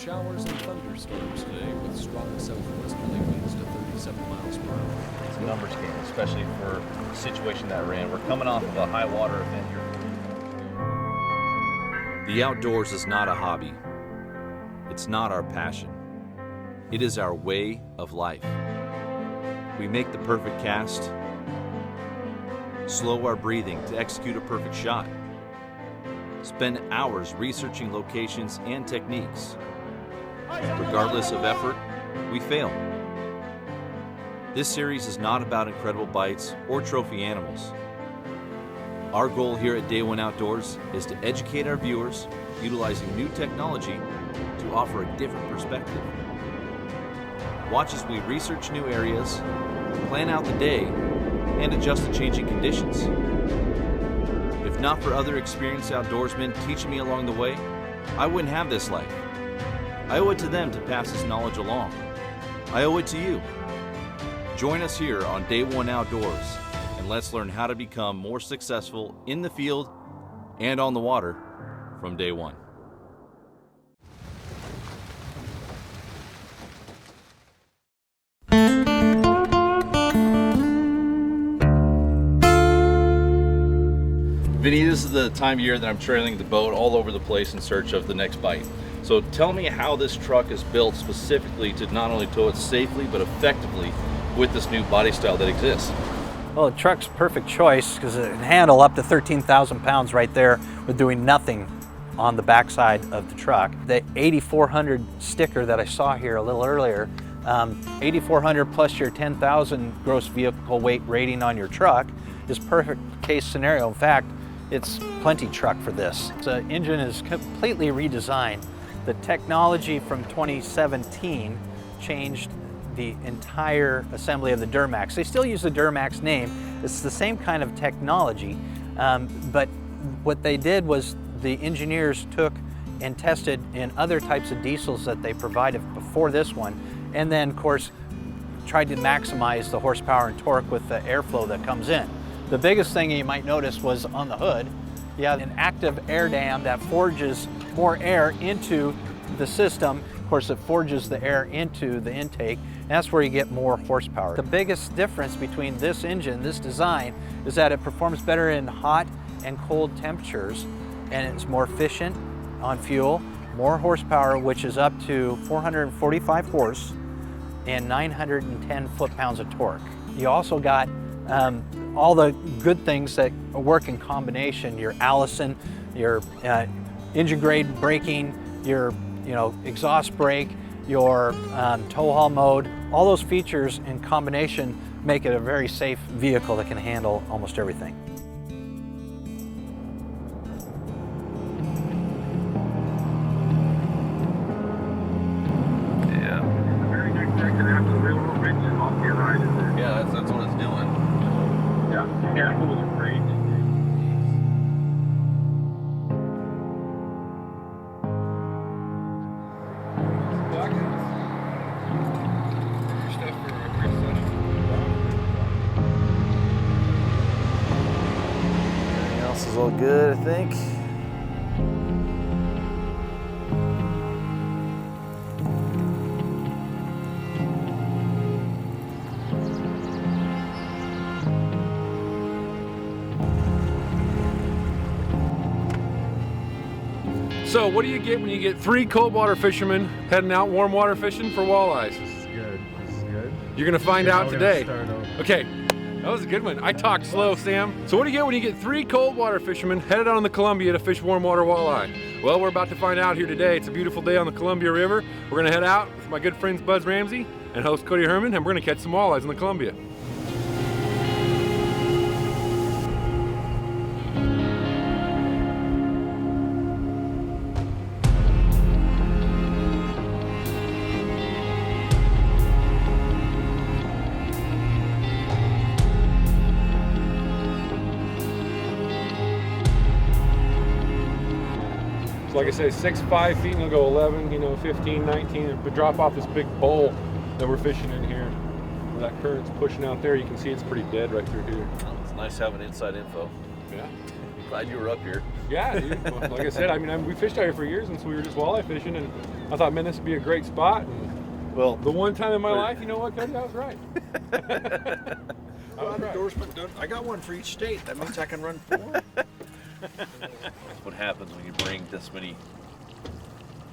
showers and thunderstorms today with strong southwesterly winds to 37 miles per hour. It's a numbers game, especially for the situation that we're in. We're coming off of a high water event here. The outdoors is not a hobby. It's not our passion. It is our way of life. We make the perfect cast, slow our breathing to execute a perfect shot, spend hours researching locations and techniques. Regardless of effort, we fail. This series is not about incredible bites or trophy animals. Our goal here at Day One Outdoors is to educate our viewers utilizing new technology to offer a different perspective. Watch as we research new areas, plan out the day, and adjust to changing conditions. If not for other experienced outdoorsmen teaching me along the way, I wouldn't have this life. I owe it to them to pass this knowledge along. I owe it to you. Join us here on Day One Outdoors, and let's learn how to become more successful in the field and on the water from day one. Vinny, this is the time of year that I'm trailing the boat all over the place in search of the next bite. So tell me how this truck is built specifically to not only tow it safely, but effectively with this new body style that exists. Well, the truck's a perfect choice because it can handle up to 13,000 pounds right there with doing nothing on the backside of the truck. The 8400 sticker that I saw here a little earlier, 8400 plus your 10,000 gross vehicle weight rating on your truck is perfect case scenario. In fact, it's plenty truck for this. The engine is completely redesigned. The technology from 2017 changed the entire assembly of the Duramax. They still use the Duramax name. It's the same kind of technology, but what they did was the engineers took and tested in other types of diesels that they provided before this one, and then of course tried to maximize the horsepower and torque with the airflow that comes in. The biggest thing you might notice was on the hood, you have an active air dam that forges more air into the system. Of course, it forges the air into the intake, and that's where you get more horsepower. The biggest difference between this engine, this design, is that it performs better in hot and cold temperatures, and it's more efficient on fuel, more horsepower, which is up to 445 horse and 910 foot-pounds of torque. You also got all the good things that work in combination, your Allison, your engine grade braking, your exhaust brake, your tow haul mode, all those features in combination make it a very safe vehicle that can handle almost everything. Yeah, that's what it's doing. Yeah, careful with the brakes. Everything else is all good, I think. So what do you get when you get 3 cold water fishermen heading out warm water fishing for walleyes? This is good. You're gonna find out today. Start over. Okay, that was a good one. I talked slow, Sam. So what do you get when you get 3 cold water fishermen headed out on the Columbia to fish warm water walleye? Well, we're about to find out here today. It's a beautiful day on the Columbia River. We're gonna head out with my good friends Buzz Ramsey and host Cody Herman, and we're gonna catch some walleyes on the Columbia. So like I say, 6'5" feet, and it'll go 11, 15, 19, but drop off this big bowl that we're fishing in here. Where that current's pushing out there, you can see it's pretty dead right through here. Well, it's nice having inside info. Yeah. Glad you were up here. Yeah, dude. Well, like I said, I mean, we fished out here for years, and so we were just walleye fishing, and I thought, man, this would be a great spot. And Well, the one time in my life, you know what, Cody, I was right. I'm an outdoorsman. I got one for each state. That means I can run 4. that's what happens when you bring this many.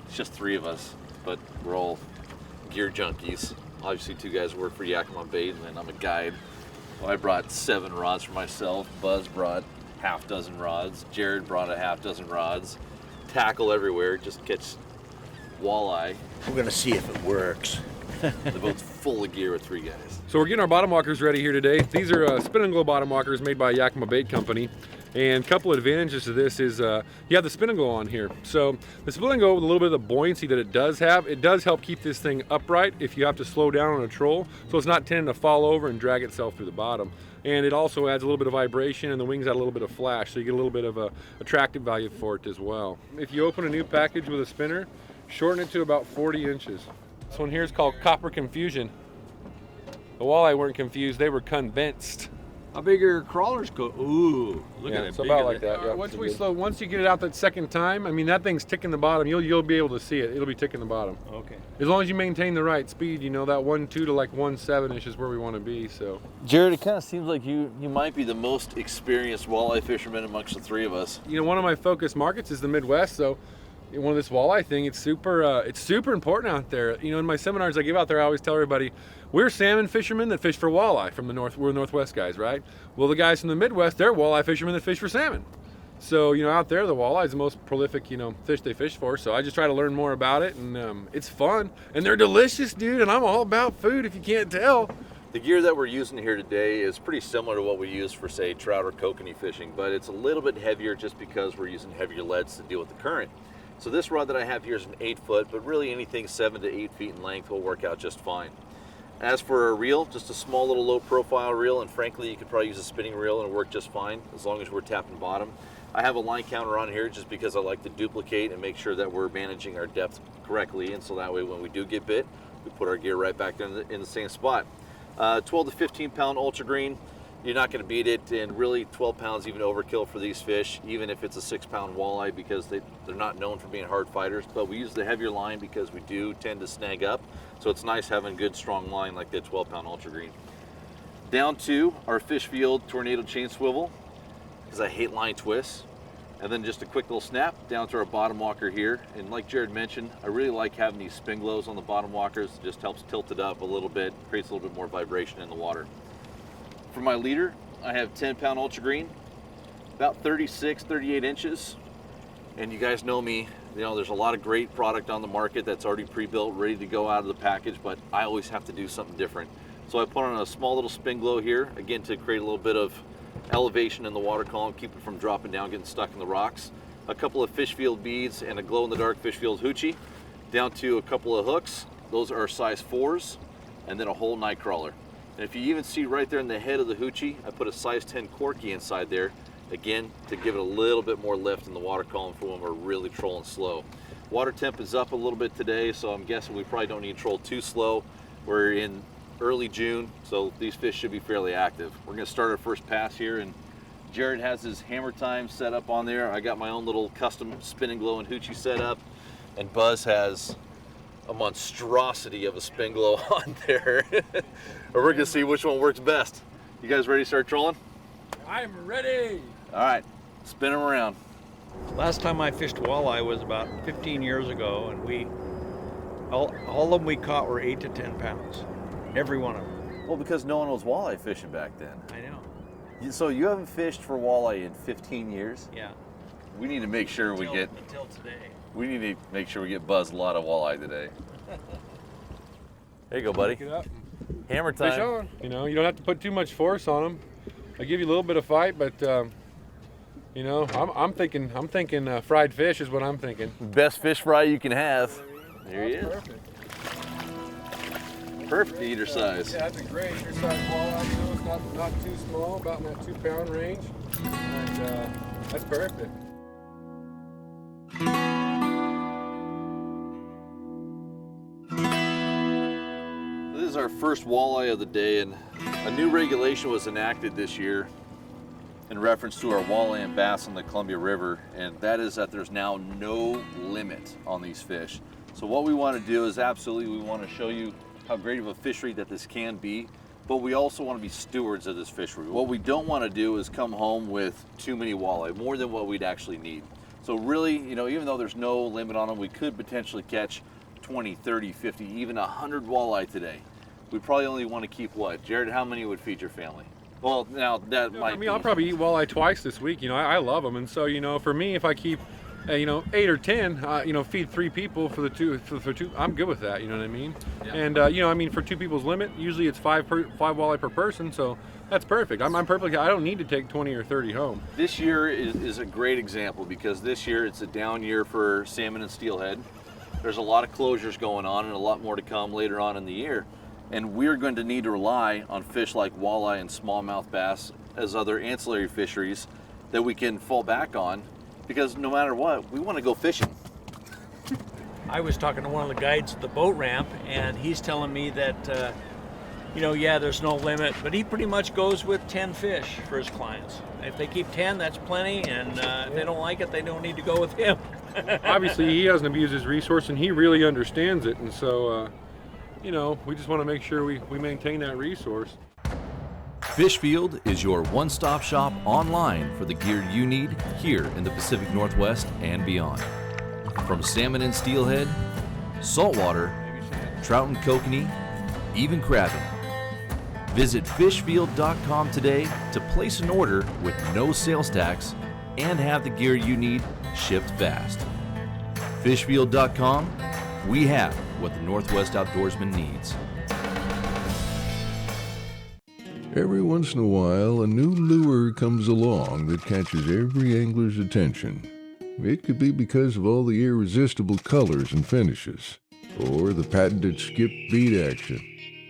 It's just 3 of us, but we're all gear junkies. Obviously, 2 guys work for Yakima Bait, and then I'm a guide. Well, I brought 7 rods for myself. Buzz brought half dozen rods. Jarod brought a half dozen rods. Tackle everywhere, just catch walleye. We're gonna see if it works. The boat's full of gear with 3 guys. So we're getting our bottom walkers ready here today. These are spin and glow bottom walkers made by Yakima Bait Company. And a couple of advantages to this is you have the spin and glow on here. So the spin and glow, with a little bit of the buoyancy that it does have, it does help keep this thing upright if you have to slow down on a troll. So it's not tending to fall over and drag itself through the bottom. And it also adds a little bit of vibration, and the wings add a little bit of flash, so you get a little bit of a attractive value for it as well. If you open a new package with a spinner, shorten it to about 40 inches. This one here is called Copper Confusion. The walleye weren't confused, they were convinced. How big are your crawlers go? Ooh, look at it. It's big about are like they? that. Yeah, once you get it out that second time, I mean, that thing's ticking the bottom. You'll be able to see it. It'll be ticking the bottom. Okay. As long as you maintain the right speed, you know, that 1.2 to like 1.7-ish is where we want to be. So, Jarod, it kind of seems like you might be the most experienced walleye fisherman amongst the 3 of us. you know, one of my focus markets is the Midwest. So, one of this walleye thing, it's super important out there. You know, in my seminars I give out there, I always tell everybody, we're salmon fishermen that fish for walleye from the north. We're Northwest guys, right? Well, the guys from the Midwest, they're walleye fishermen that fish for salmon. So, you know, out there, the walleye is the most prolific, you know, fish they fish for. So I just try to learn more about it, and it's fun, and they're delicious, dude. And I'm all about food, if you can't tell. The gear that we're using here today is pretty similar to what we use for, say, trout or kokanee fishing, but it's a little bit heavier just because we're using heavier leads to deal with the current. So this rod that I have here is an 8-foot, but really anything 7 to 8 feet in length will work out just fine. As for a reel, just a small little low profile reel, and frankly you could probably use a spinning reel and it'll work just fine as long as we're tapping bottom. I have a line counter on here just because I like to duplicate and make sure that we're managing our depth correctly, and so that way when we do get bit, we put our gear right back in the same spot. 12 to 15 pound ultra green. You're not going to beat it, and really 12 pounds even overkill for these fish, even if it's a 6-pound walleye, because they're not known for being hard fighters. But we use the heavier line because we do tend to snag up, so it's nice having good strong line like the 12-pound ultra green. Down to our fish field tornado chain swivel, because I hate line twists. And then just a quick little snap down to our bottom walker here. And like Jarod mentioned, I really like having these spin glows on the bottom walkers. It just helps tilt it up a little bit, creates a little bit more vibration in the water. For my leader, I have 10-pound ultra green, about 36, 38 inches. And you guys know me, you know, there's a lot of great product on the market that's already pre-built, ready to go out of the package, but I always have to do something different. So I put on a small little spin glow here, again, to create a little bit of elevation in the water column, keep it from dropping down, getting stuck in the rocks. A couple of fish field beads and a glow-in-the-dark fish field hoochie, down to a couple of hooks. Those are size 4s, and then a whole night crawler. And if you even see right there in the head of the hoochie, I put a size 10 corky inside there, again, to give it a little bit more lift in the water column for when we're really trolling slow. Water temp is up a little bit today, so I'm guessing we probably don't need to troll too slow. We're in early June, so these fish should be fairly active. We're gonna start our first pass here, and Jarod has his hammer time set up on there. I got my own little custom spin and glow and hoochie set up, and Buzz has a monstrosity of a spin glow on there. Or we're gonna see which one works best. You guys ready to start trolling? I'm ready. All right, spin them around. Last time I fished walleye was about 15 years ago, and all of them we caught were 8 to 10 pounds. Every one of them. Well, because no one was walleye fishing back then. I know. So you haven't fished for walleye in 15 years? Yeah. We need to make sure we get until today. We need to make sure we get Buzz a lot of walleye today. There you go, buddy. Pick it up. Hammer time. Fish on. You know, you don't have to put too much force on them. I give you a little bit of fight, but you know, I'm thinking fried fish is what I'm thinking. Best fish fry you can have. There he is. Perfect. Perfect eater size. Yeah, that's a great eater size walleye. You know, it's not too small, about in that 2-pound range, and that's perfect. This is our first walleye of the day, and a new regulation was enacted this year. in reference to our walleye and bass on the Columbia River, and that is that there's now no limit on these fish. So what we want to do is absolutely we want to show you how great of a fishery that this can be, but we also want to be stewards of this fishery. What we don't want to do is come home with too many walleye, more than what we'd actually need. So really, you know, even though there's no limit on them, we could potentially catch 20, 30, 50, even 100 walleye today. We probably only want to keep what? Jarod, how many would feed your family? Well, now that might be... I'll probably eat walleye twice this week. You know, I love them, and so, you know, for me, if I keep, you know, 8 or 10, you know, feed 3 people for two, I'm good with that. You know what I mean? Yeah. And you know, I mean, for 2 people's limit, usually it's 5 walleye per person, so that's perfect. I'm perfectly. I don't need to take 20 or 30 home. This year is a great example because this year it's a down year for salmon and steelhead. There's a lot of closures going on and a lot more to come later on in the year. And we're going to need to rely on fish like walleye and smallmouth bass as other ancillary fisheries that we can fall back on, because no matter what, we want to go fishing. I was talking to one of the guides at the boat ramp, and he's telling me that, you know, yeah, there's no limit, but he pretty much goes with 10 fish for his clients. If they keep 10, that's plenty, and if they don't like it, they don't need to go with him. Obviously, he doesn't abuse his resource, and he really understands it, and so, you know, we just want to make sure we maintain that resource. Fishfield is your one-stop shop online for the gear you need here in the Pacific Northwest and beyond. From salmon and steelhead, saltwater, trout and kokanee, even crabbing. Visit fishfield.com today to place an order with no sales tax and have the gear you need shipped fast. Fishfield.com, we have what the Northwest outdoorsman needs. Every once in a while, a new lure comes along that catches every angler's attention. It could be because of all the irresistible colors and finishes, or the patented skip beat action,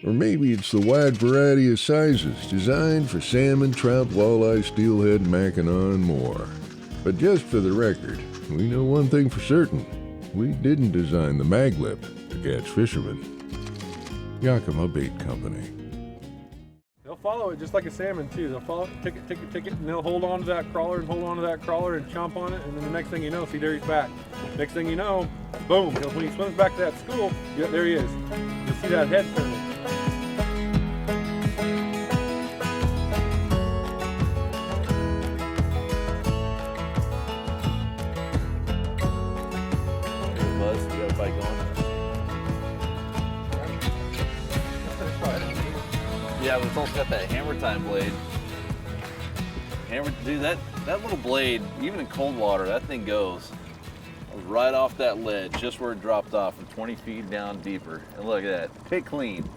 or maybe it's the wide variety of sizes designed for salmon, trout, walleye, steelhead, mackinaw, and more. But just for the record, we know one thing for certain. We didn't design the maglip to catch fishermen. Yakima Bait Company. They'll follow it just like a salmon too. They'll follow it, tick it, and they'll hold on to that crawler and hold on to that crawler and chomp on it, and then the next thing you know, see, there he's back. Next thing you know, boom, when he swims back to that school, yeah, there he is. You'll see that head turning. Buzz, you got a bite going? Yeah, but it's also got that hammer time blade. Dude, that little blade, even in cold water, that thing goes right off that ledge, just where it dropped off, from 20 feet down deeper. And look at that, pick clean.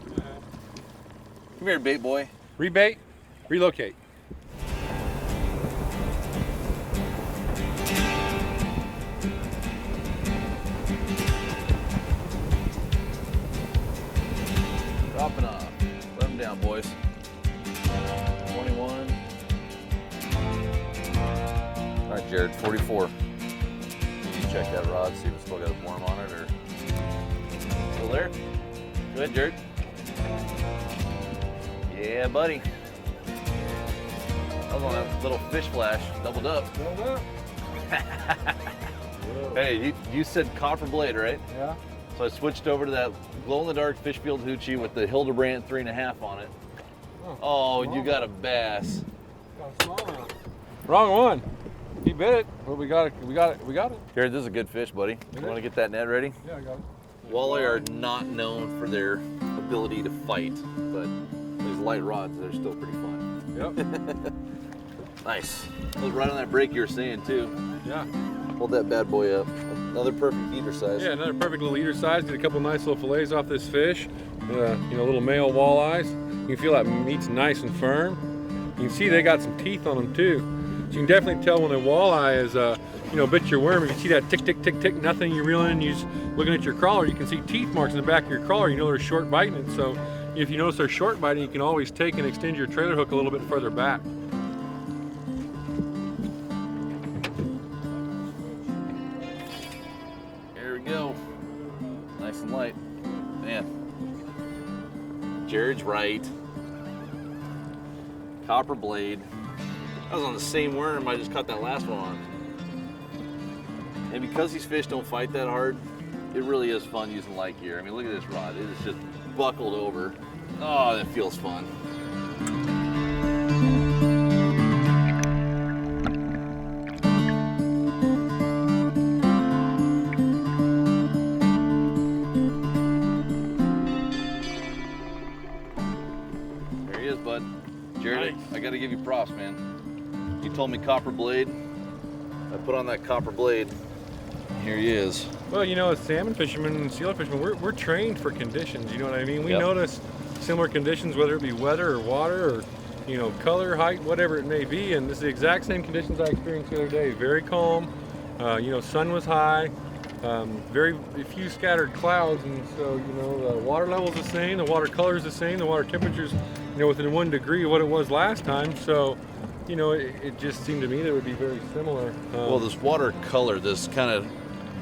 Come here, bait boy. Rebait, relocate. Dropping off. Let him down, boys. 21. All right, Jarod, 44. You check that rod, see if it's still got a worm on it, or still there? Go ahead, Jarod. Yeah, buddy. I was on that little fish flash, doubled up. Hey, you said copper blade, right? Yeah. So I switched over to that glow-in-the-dark Fishfield Hoochie with the Hildebrandt 3.5 on it. Oh, you got a bass. Wrong one. He bit it, but we got it. Jarod, this is a good fish, buddy. You want to get that net ready? Yeah, I got it. Walleye are not known for their ability to fight, but these light rods, they're still pretty fun. Yep. Nice. I was right on that break you were saying, too. Yeah. Hold that bad boy up. Another perfect eater size. Yeah, another perfect little eater size. Get a couple nice little fillets off this fish. You know, little male walleyes. You can feel that meat's nice and firm. You can see they got some teeth on them too. So you can definitely tell when a walleye is, you know, bit your worm. You can see that tick, tick, tick, tick, nothing. You're reeling in, you're just looking at your crawler. You can see teeth marks in the back of your crawler. You know they're short biting it. So if you notice they're short biting, you can always take and extend your trailer hook a little bit further back. Go. Nice and light. Man. Jarod's right. Copper blade. I was on the same worm I just caught that last one on. And because these fish don't fight that hard, it really is fun using light gear. I mean, look at this rod. It is just buckled over. Oh, that feels fun. There he is, bud. Jarod, Nice. I gotta give you props, man. You told me copper blade. I put on that copper blade. Here he is. Well, you know, as salmon fishermen and sealer fishermen, we're trained for conditions, you know what I mean? We Yep. notice similar conditions, whether it be weather or water or, you know, color, height, whatever it may be, and this is the exact same conditions I experienced the other day. Very calm, you know, sun was high, very few scattered clouds, and so, you know, the water level's the same, the water color is the same, the water temperature's, you know, within 1 degree of what it was last time, so, you know, it just seemed to me that it would be very similar. Well, this water color, this kind of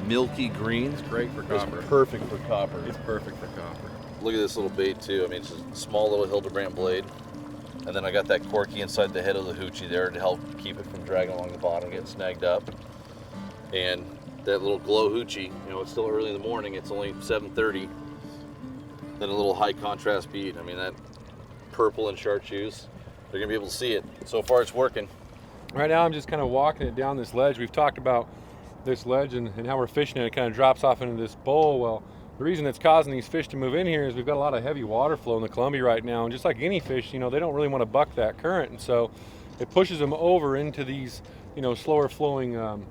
milky green, It's great for is copper. perfect for copper. It's perfect for copper. Look at this little bait too. I mean, it's a small little Hildebrand blade. And then I got that corky inside the head of the hoochie there to help keep it from dragging along the bottom, getting snagged up. And that little glow hoochie, you know, it's still early in the morning. It's only 7:30. Then a little high contrast bead. I mean, that purple and chartreuse, they're gonna be able to see it. So far it's working. Right now I'm just kind of walking it down this ledge. We've talked about this ledge and how we're fishing it. It kind of drops off into this bowl. Well, the reason it's causing these fish to move in here is we've got a lot of heavy water flow in the Columbia right now. And just like any fish, you know, they don't really want to buck that current. And so it pushes them over into these, you know, slower flowing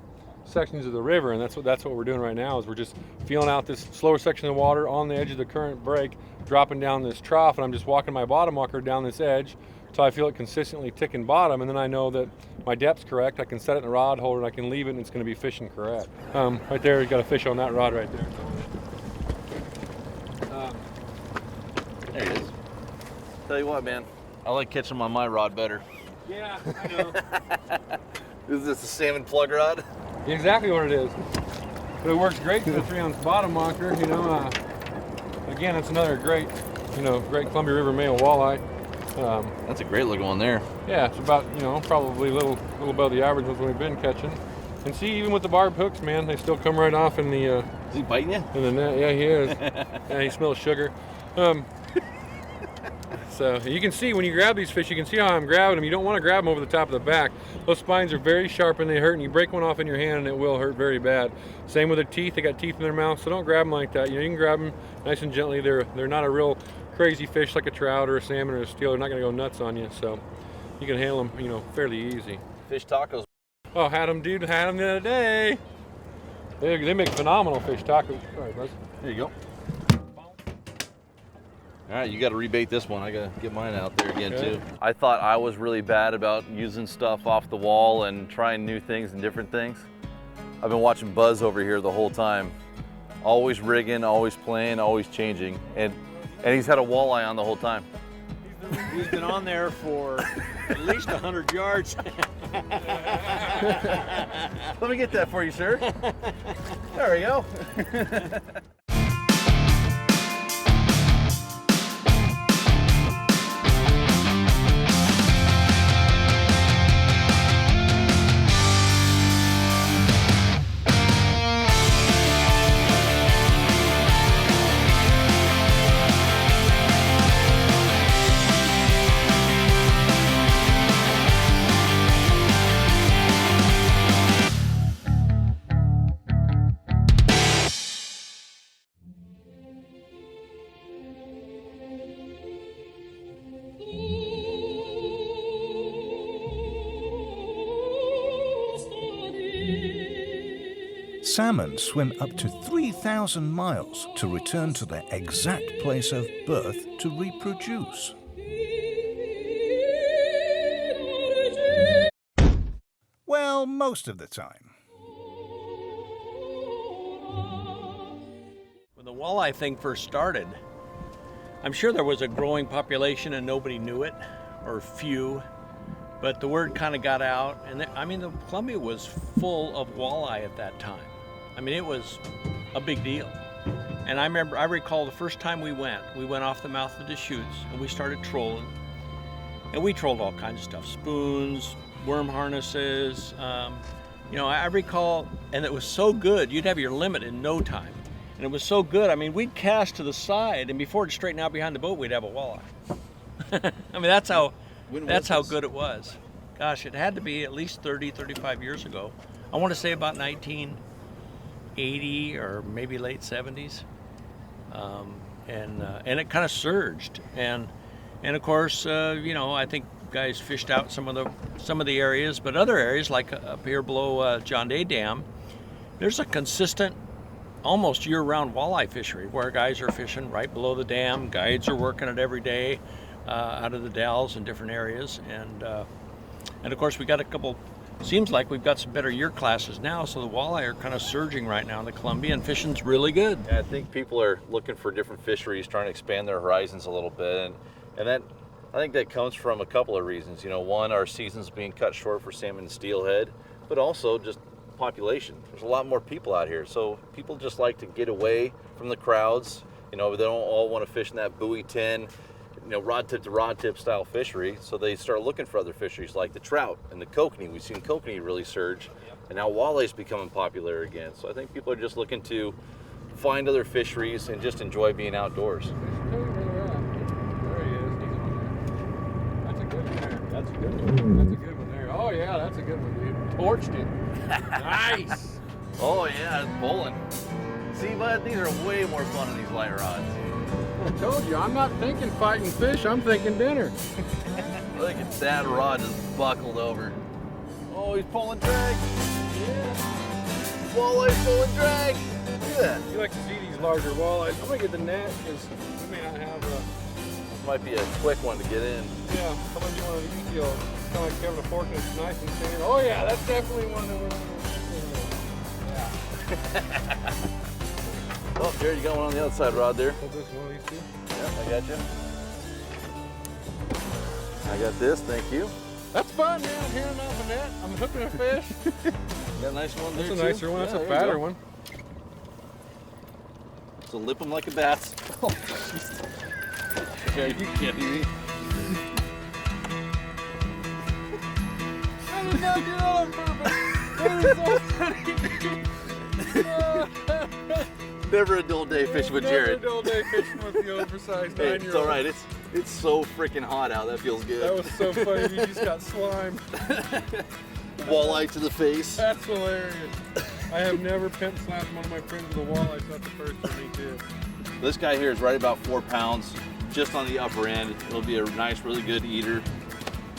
sections of the river. And that's what we're doing right now is we're just feeling out this slower section of water on the edge of the current break, dropping down this trough. And I'm just walking my bottom walker down this edge until I feel it consistently ticking bottom, and then I know that my depth's correct. I can set it in the rod holder and I can leave it and it's going to be fishing correct. Right there, you got a fish on that rod right there. There he is. Tell you what, man, I like catching them on my rod better. Yeah, I know. Is this a salmon plug rod? Exactly what it is. But it works great for the 3-ounce bottom walker. You know, again, it's another great, you know, great Columbia River male walleye. That's a great looking one there. Yeah, it's about, you know, probably a little above the average ones we've been catching. And see, even with the barbed hooks, man, they still come right off in the Is he biting you? in the net. Yeah, he is. Yeah, he smells sugar. So you can see when you grab these fish, you can see how I'm grabbing them. You don't want to grab them over the top of the back. Those spines are very sharp and they hurt, and you break one off in your hand and it will hurt very bad. Same with their teeth. They got teeth in their mouth, so don't grab them like that. You know, you can grab them nice and gently. They're not a real crazy fish like a trout or a salmon or a steel. They're not going to go nuts on you, so you can handle them, you know, fairly easy. Fish tacos. Oh, had them the other day. They make phenomenal fish tacos. All right, bud. There you go. All right, you got to rebait this one. I got to get mine out there again Okay. too. I thought I was really bad about using stuff off the wall and trying new things and different things. I've been watching Buzz over here the whole time. Always rigging, always playing, always changing. And he's had a walleye on the whole time. He's been on there for at least 100 yards. Let me get that for you, sir. There we go. Salmon swim up to 3,000 miles to return to their exact place of birth to reproduce. Well, most of the time. When the walleye thing first started, I'm sure there was a growing population and nobody knew it, or few, but the word kind of got out, and I mean, the Columbia was full of walleye at that time. I mean, it was a big deal. And I recall the first time we went off the mouth of the chutes and we started trolling. And we trolled all kinds of stuff, spoons, worm harnesses. You know, I recall, and it was so good, you'd have your limit in no time. And it was so good, I mean, we'd cast to the side, and before it straightened out behind the boat, we'd have a walleye. I mean, that's how good it was. Gosh, it had to be at least 30, 35 years ago. I want to say about 1980 or maybe late 70s. And it kind of surged. And of course, you know, I think guys fished out some of the areas, but other areas like up here below John Day Dam, there's a consistent, almost year-round walleye fishery where guys are fishing right below the dam. Guides are working it every day out of the dells in different areas, and of course we got a couple. Seems like we've got some better year classes now, so the walleye are kind of surging right now in the Columbia, and fishing's really good. Yeah, I think people are looking for different fisheries, trying to expand their horizons a little bit, and that, I think that comes from a couple of reasons. You know, one, our season's being cut short for salmon and steelhead, but also just population. There's a lot more people out here, so people just like to get away from the crowds. You know, they don't all want to fish in that buoy 10, you know, rod tip to rod tip style fishery, so they start looking for other fisheries like the trout and the kokanee. We've seen kokanee really surge, and now walleye's becoming popular again. So I think people are just looking to find other fisheries and just enjoy being outdoors. There he is. That's a good one there. That's a good one. That's a good one there. Oh yeah, that's a good one, dude. Torched it. Nice. Oh yeah, it's bowling. See, bud, these are way more fun than these light rods. I told you, I'm not thinking fighting fish, I'm thinking dinner. Look at that rod just buckled over. Oh, he's pulling drag. Yeah. Walleye's pulling drag. Look at that. You like to see these larger walleyes. I'm gonna get the net because we may not have This might be a quick one to get in. yeah, how much you want to eat deal. It's kind of like having a fork and it's nice and thin. Oh yeah, that's definitely one that we're yeah. Oh, Jared, you got one on the outside rod there. So this one of these two? Yeah, I got you. I got this, thank you. That's fun, man. I'm hearing off a net. I'm hooking a fish. Got a nice one there That's too. a nicer one. That's Yeah, a there you fatter go. one. So lip them like a bass. Oh, jeez. Are you kidding me? I did not do that on purpose. That is so funny. Never a dull day fishing with Jared. Never a dull day fishing with the oversized Hey, 9-year-old. it's all right. It's so freaking hot out. That feels good. That was so funny. You just got slimed. Walleye to the face. That's hilarious. I have never pimp slapped one of my friends with a walleye, so that's the first for me too. This guy here is right about 4 pounds, just on the upper end. It'll be a nice, really good eater.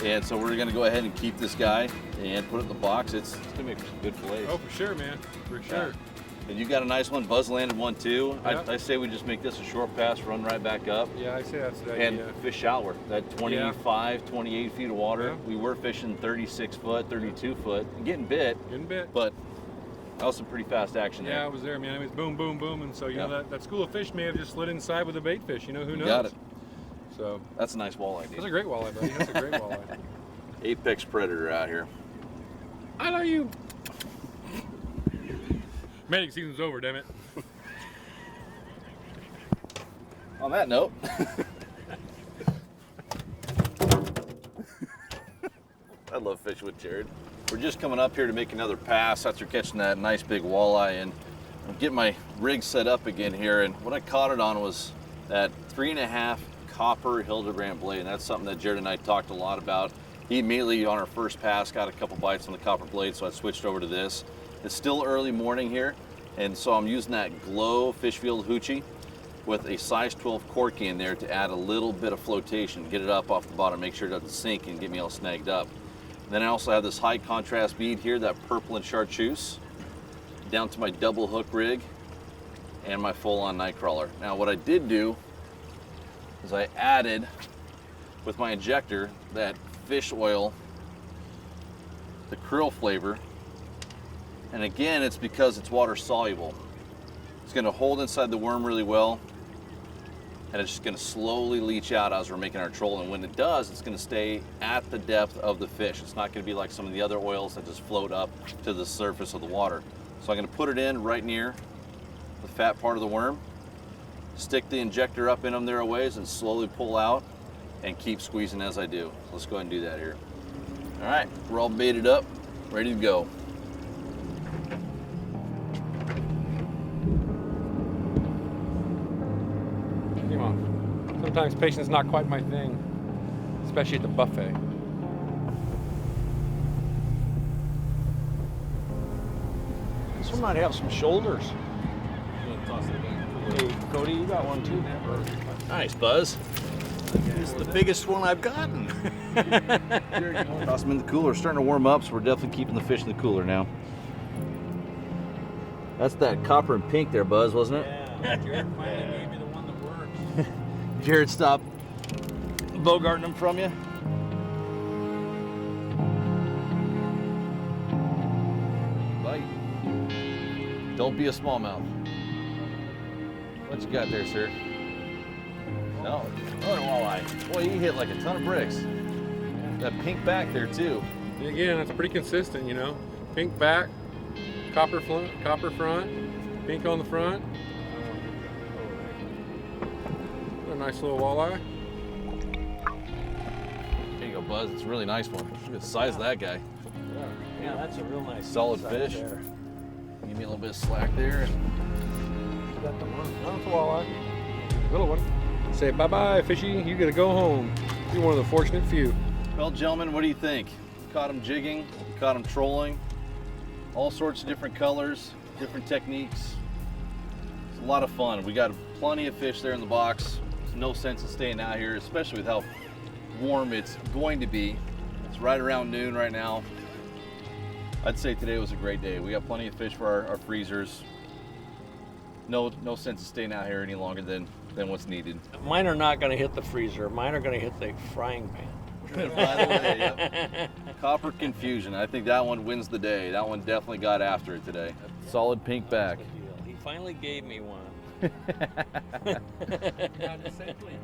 And so we're gonna go ahead and keep this guy and put it in the box. It's gonna make some good fillets. Oh, for sure, man. For sure. Yeah. And you got a nice one, Buzz landed one too. Yeah. I say we just make this a short pass, run right back up, Yeah, I say that's the and idea. fish shallower. That 25, 28 feet of water. Yeah. We were fishing 36 foot, 32 foot, and getting bit, Getting bit. but that was some pretty fast action Yeah, there. I was there, man. It was boom, boom, boom, and so you Yeah. know that school of fish may have just slid inside with a bait fish. You know, who knows? Got it. So That's a nice walleye, that's a dude. great walleye, buddy. That's a great walleye. Apex predator out here. I love you. Mating season's over, damn it. On that note, I love fishing with Jared. We're just coming up here to make another pass after catching that nice big walleye, and I'm getting my rig set up again here. And what I caught it on was that 3.5 copper Hildebrand blade, and that's something that Jared and I talked a lot about. He immediately on our first pass got a couple bites on the copper blade, so I switched over to this. It's still early morning here, and so I'm using that Glow Fish Field Hoochie with a size 12 corky in there to add a little bit of flotation, get it up off the bottom, make sure it doesn't sink and get me all snagged up. Then I also have this high contrast bead here, that purple and chartreuse, down to my double hook rig and my full on night crawler. Now what I did do is I added with my injector that fish oil, the krill flavor, and again it's because it's water soluble. It's going to hold inside the worm really well, and it's just going to slowly leach out as we're making our troll, and when it does, it's going to stay at the depth of the fish. It's not going to be like some of the other oils that just float up to the surface of the water. So I'm going to put it in right near the fat part of the worm, stick the injector up in them there a ways, and slowly pull out and keep squeezing as I do. So let's go ahead and do that here. All right, we're all baited up, ready to go. You know, sometimes patience is not quite my thing, especially at the buffet. This one might have some shoulders. Hey, Cody, you got one too, man. Nice, Buzz. It's the biggest one I've gotten. Toss them in the cooler. Starting to warm up, so we're definitely keeping the fish in the cooler now. That's that copper and pink there, Buzz, wasn't it? Yeah, Jarod finally gave me the one that works. Jarod, stop bogarting them from you. Bite. Don't be a smallmouth. What you got there, sir? No. Oh, walleye. Boy, you hit like a ton of bricks. That pink back there, too. And again, it's pretty consistent, you know. Pink back, copper front, pink on the front. A nice little walleye. There you go, Buzz. It's a really nice one. Look at the size of that guy. Yeah, that's a real nice Solid size fish. there. Give me a little bit of slack there. Got the one. Oh, it's a walleye. Little one. Say bye-bye, fishy. You gotta go home. You're one of the fortunate few. Well, gentlemen, what do you think? Caught him jigging, caught him trolling. All sorts of different colors, different techniques. It's a lot of fun. We got plenty of fish there in the box. There's no sense in staying out here, especially with how warm it's going to be. It's right around noon right now. I'd say today was a great day. We got plenty of fish for our freezers. No sense in staying out here any longer than what's needed. Mine are not going to hit the freezer. Mine are going to hit the frying pan. By the way, yep. Copper Confusion. I think that one wins the day. That one definitely got after it today. Solid pink back. He finally gave me one. Not to say please.